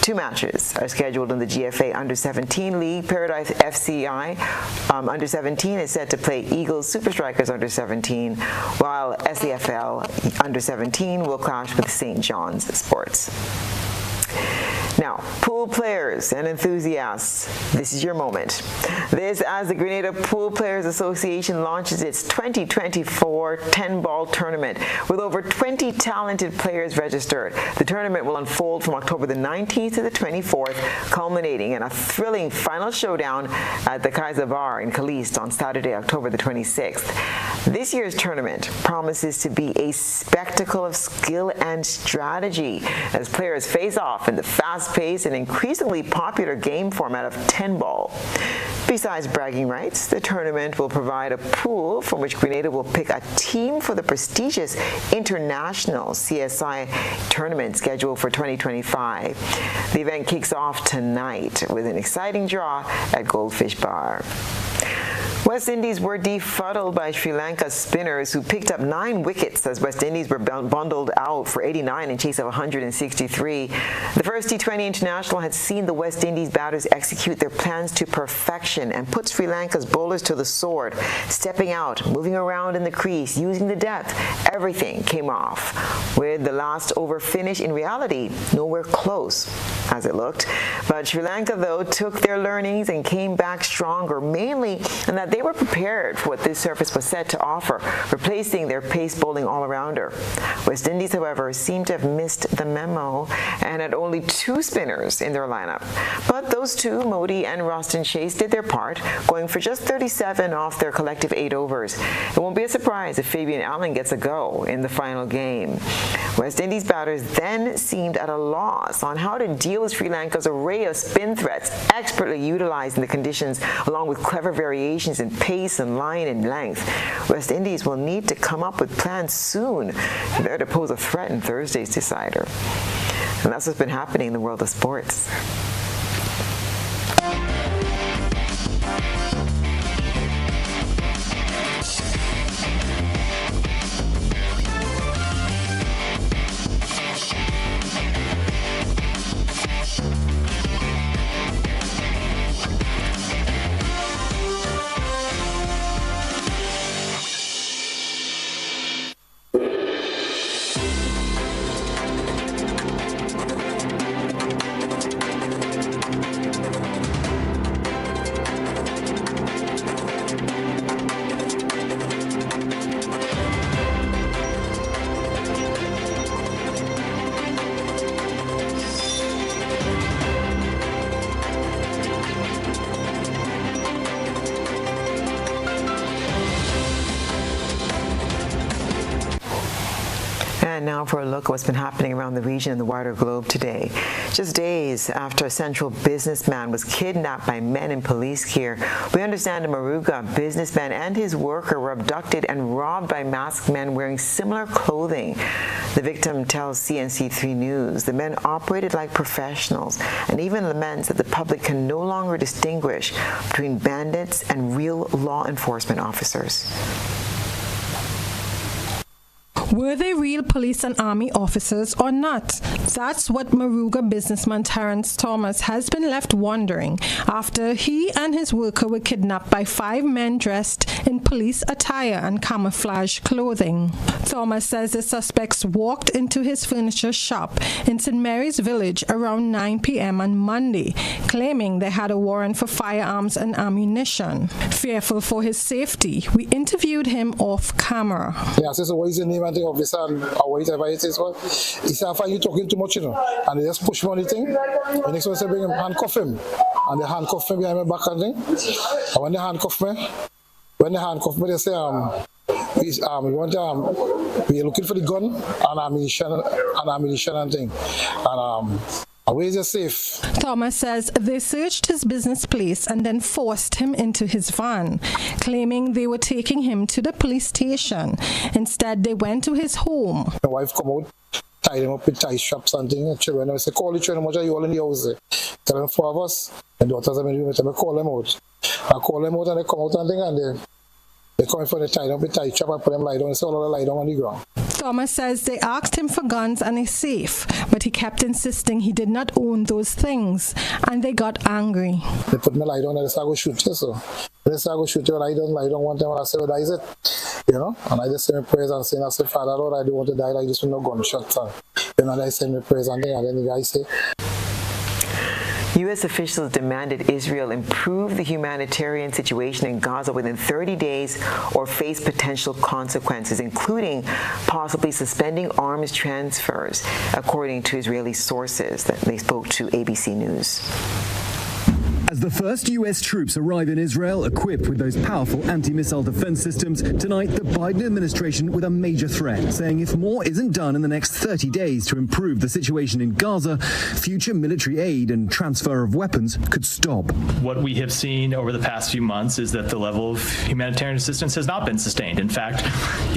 Speaker 2: Two matches are scheduled in the GFA Under-17 League. Paradise FCI Under-17 is set to play Eagles Super Strikers Under-17, while SAFL Under-17 will clash with St. John's Sports. Now, pool players and enthusiasts, this is your moment. This as the Grenada Pool Players Association launches its 2024 10-ball tournament with over 20 talented players registered. The tournament will unfold from October the 19th to the 24th, culminating in a thrilling final showdown at the Kaiser Bar in Caliste on Saturday, October the 26th. This year's tournament promises to be a spectacle of skill and strategy as players face off in the fast-paced and increasingly popular game format of 10-ball. Besides bragging rights, the tournament will provide a pool from which Grenada will pick a team for the prestigious International CSI tournament scheduled for 2025. The event kicks off tonight with an exciting draw at Goldfish Bar. West Indies were befuddled by Sri Lanka's spinners who picked up 9 wickets as West Indies were bundled out for 89 in chase of 163. The first T20 international had seen the West Indies batters execute their plans to perfection and put Sri Lanka's bowlers to the sword. Stepping out, moving around in the crease, using the depth, everything came off. With the last over finish in reality nowhere close. as it looked. But Sri Lanka, though, took their learnings and came back stronger, mainly in that they were prepared for what this surface was set to offer, replacing their pace bowling all-arounder. West Indies, however, seemed to have missed the memo and had only 2 spinners in their lineup. But those two, Modi and Roston Chase, did their part, going for just 37 off their collective 8 overs. It won't be a surprise if Fabian Allen gets a go in the final game. West Indies batters then seemed at a loss on how to deal with Sri Lanka's array of spin threats, expertly utilizing the conditions along with clever variations in pace and line and length. West Indies will need to come up with plans soon if they're to pose a threat in Thursday's decider. And that's what's been happening in the world of sports. And now for a look at what's been happening around the region and the wider globe today. Just days after a central businessman was kidnapped by men in police gear, we understand a Moruga businessman and his worker were abducted and robbed by masked men wearing similar clothing. The victim tells CNC3 News the men operated like professionals and even laments that the public can no longer distinguish between bandits and real law enforcement officers.
Speaker 1: Were they real police and army officers or not? That's what Moruga businessman Terrence Thomas has been left wondering after he and his worker were kidnapped by 5 men dressed in police attire and camouflage clothing. Thomas says the suspects walked into his furniture shop in St. Mary's Village around 9 p.m. on Monday, claiming they had a warrant for firearms and ammunition. Fearful for his safety, we interviewed him off camera.
Speaker 8: Yeah, so what is the name of the officer and whatever it is? Well, he said, I find you talking too much, you know. And they just push me on the thing. The next one said, bring him, handcuff him. And they handcuff me behind my back and thing. And when they handcuff me, they say, we're looking for the gun and ammunition and thing. And where is your safe?
Speaker 1: Thomas says they searched his business place and then forced him into his van, claiming they were taking him to the police station. Instead, they went to his home.
Speaker 8: My wife come out, tied him up with tie straps and things. Children, I say, call the children, how much are you all in the house? Tell them 4 of us. And daughters are in the room, I call them out. I call them out and they come out and things and they come in for the tie up with tie strap and put them lie down and say, all of them lie down on the ground.
Speaker 1: Thomas says they asked him for guns and a safe, but he kept insisting he did not own those things, and they got angry.
Speaker 8: They put me lie down and they said, I go shoot you, so. They said, I go shoot you, lie down one time, and I said, well, that is it. You know, and I just say my prayers and saying, I said, Father, Lord, I don't want to die like this with no gunshots. You know, and I say my prayers and then the guy say,
Speaker 2: U.S. officials demanded Israel improve the humanitarian situation in Gaza within 30 days or face potential consequences, including possibly suspending arms transfers, according to Israeli sources that they spoke to ABC News.
Speaker 15: As the first U.S. troops arrive in Israel equipped with those powerful anti-missile defense systems, tonight the Biden administration with a major threat, saying if more isn't done in the next 30 days to improve the situation in Gaza, future military aid and transfer of weapons could stop.
Speaker 19: What we have seen over the past few months is that the level of humanitarian assistance has not been sustained. In fact,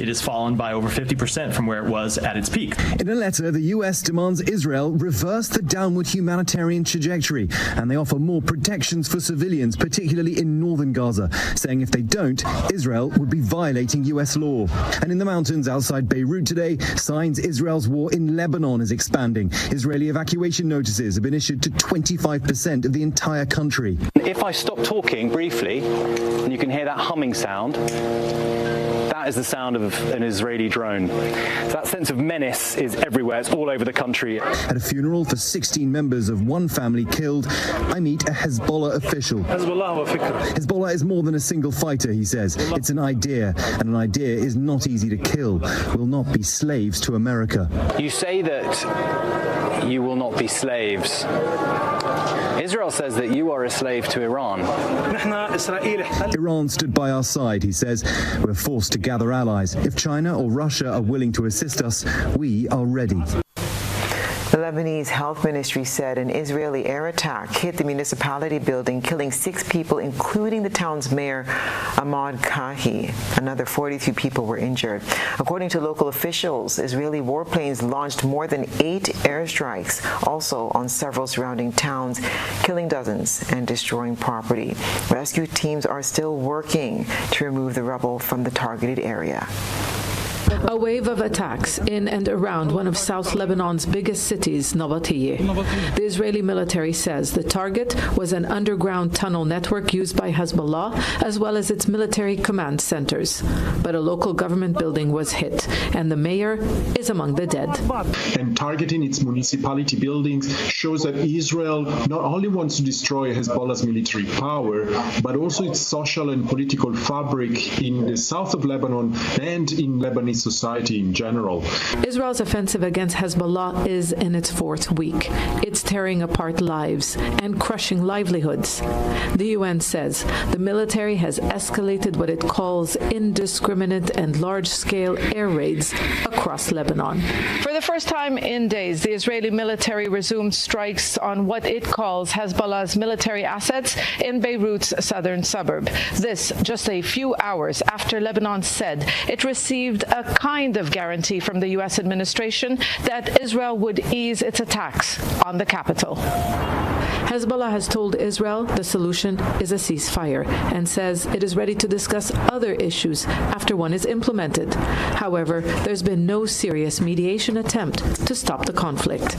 Speaker 19: it has fallen by over 50% from where it was at its peak.
Speaker 15: In a letter, the U.S. demands Israel reverse the downward humanitarian trajectory, and they offer more protection for civilians, particularly in northern Gaza, saying if they don't, Israel would be violating U.S. law. And in the mountains outside Beirut today, signs Israel's war in Lebanon is expanding. Israeli evacuation notices have been issued to 25% of the entire country.
Speaker 3: If I stop talking briefly, and you can hear that humming sound, that is the sound of an Israeli drone. So that sense of menace is everywhere. It's all over the country.
Speaker 15: At a funeral for 16 members of one family killed, I meet a Hezbollah official. Hezbollah is more than a single fighter, he says. It's an idea, and an idea is not easy to kill. We'll not be slaves to America.
Speaker 3: You say that you will not be slaves. Israel says that you are a slave to Iran.
Speaker 15: Iran stood by our side, he says. We're forced to gather allies. If China or Russia are willing to assist us, we are ready.
Speaker 2: The Lebanese Health Ministry said an Israeli air attack hit the municipality building, killing 6 people, including the town's mayor, Ahmad Kahi. Another 43 people were injured. According to local officials, Israeli warplanes launched more than 8 airstrikes, also on several surrounding towns, killing dozens and destroying property. Rescue teams are still working to remove the rubble from the targeted area.
Speaker 17: A wave of attacks in and around one of South Lebanon's biggest cities, Nabatiyeh. The Israeli military says the target was an underground tunnel network used by Hezbollah, as well as its military command centers. But a local government building was hit, and the mayor is among the dead.
Speaker 20: And targeting its municipality buildings shows that Israel not only wants to destroy Hezbollah's military power, but also its social and political fabric in the south of Lebanon and in Lebanese society in general.
Speaker 17: Israel's offensive against Hezbollah is in its 4th week. It's tearing apart lives and crushing livelihoods. The UN says the military has escalated what it calls indiscriminate and large-scale air raids across Lebanon.
Speaker 22: For the first time in days, the Israeli military resumed strikes on what it calls Hezbollah's military assets in Beirut's southern suburb. This just a few hours after Lebanon said it received a kind of guarantee from the U.S. administration that Israel would ease its attacks on the capital.
Speaker 17: Hezbollah has told Israel the solution is a ceasefire and says it is ready to discuss other issues after one is implemented. However, there's been no serious mediation attempt to stop the conflict.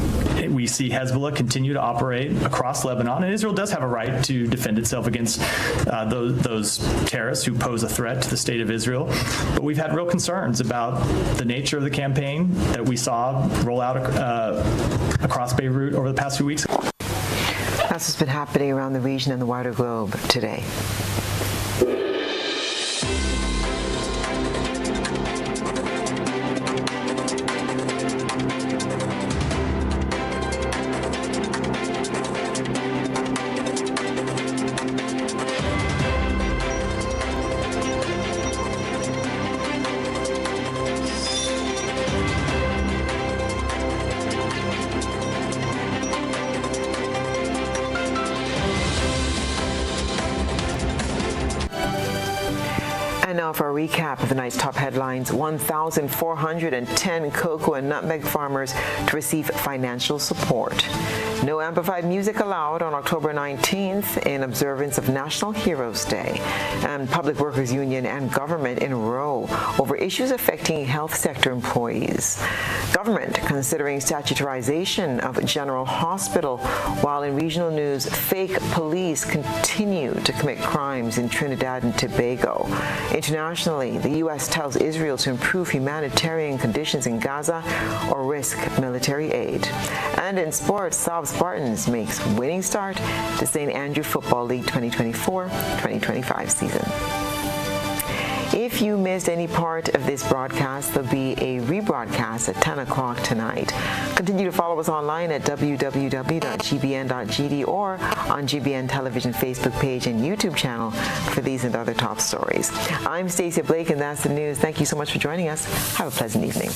Speaker 19: We see Hezbollah continue to operate across Lebanon, and Israel does have a right to defend itself against those terrorists who pose a threat to the state of Israel. But we've had real concerns about the nature of the campaign that we saw roll out across Beirut over the past few weeks.
Speaker 2: That's what's been happening around the region and the wider globe today. And now for a recap of the night's top headlines. 1,410 cocoa and nutmeg farmers to receive financial support. No amplified music allowed on October 19th in observance of National Heroes Day. And Public Workers Union and government in row over issues affecting health sector employees. Government considering statutorization of General Hospital, while in regional news, fake police continue to commit crimes in Trinidad and Tobago. Internationally, the U.S. tells Israel to improve humanitarian conditions in Gaza or risk military aid. And in sports, South Spartans makes winning start to St. Andrew Football League 2024-2025 season. If you missed any part of this broadcast, there'll be a rebroadcast at 10 o'clock tonight. Continue to follow us online at www.gbn.gd or on GBN Television Facebook page and YouTube channel for these and other top stories. I'm Stacia Blake, and that's the news. Thank you so much for joining us. Have a pleasant evening.